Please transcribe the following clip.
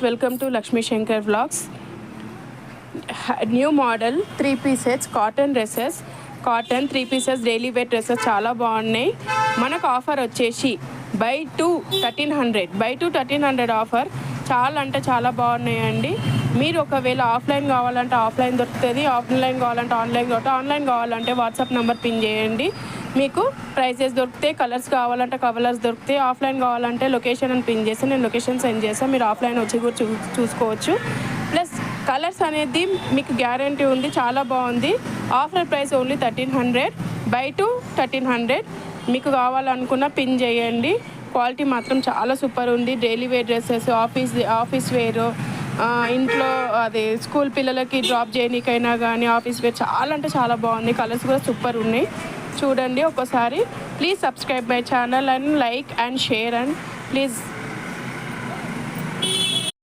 Welcome to Lakshmi Shankar vlogs. New model 3 pieces cotton dresses, cotton 3 pieces daily wear dresses చాలా బాగున్నాయి. మనకు offer వచ్చేసి by 2 1300 offer. చాలా అంటే చాలా బాగున్నాయండి. మీరు ఒకవేళ ఆఫ్లైన్ కావాలంటే ఆఫ్లైన్ దొరుకుతుంది, ఆన్లైన్ కావాలంటే ఆన్లైన్ కావాలంటే వాట్సాప్ నెంబర్ పిన్ చేయండి. మీకు ప్రైజెస్ దొరుకుతాయి, కలర్స్ కావాలంటే కలర్స్ దొరుకుతాయి. ఆఫ్లైన్ కావాలంటే లొకేషన్ అని పిన్ చేస్తే నేను లొకేషన్ సెండ్ చేస్తాను. మీరు ఆఫ్లైన్ వచ్చి కూడా చూసుకోవచ్చు. ప్లస్ కలర్స్ అనేది మీకు గ్యారంటీ ఉంది, చాలా బాగుంది. Offer price only 1300, by 2 1300. మీకు కావాలనుకున్న పిన్ చేయండి. క్వాలిటీ మాత్రం చాలా సూపర్ ఉంది. Daily wear dresses, office wear, ఇంట్లో అది స్కూల్ పిల్లలకి డ్రాప్ చేయడానికైనా కానీ ఆఫీస్ వేర్ చాలా అంటే చాలా బాగుంది. కలర్స్ కూడా సూపర్ ఉన్నాయి. చూడండి ఒకసారి. Please subscribe my channel and like and share and please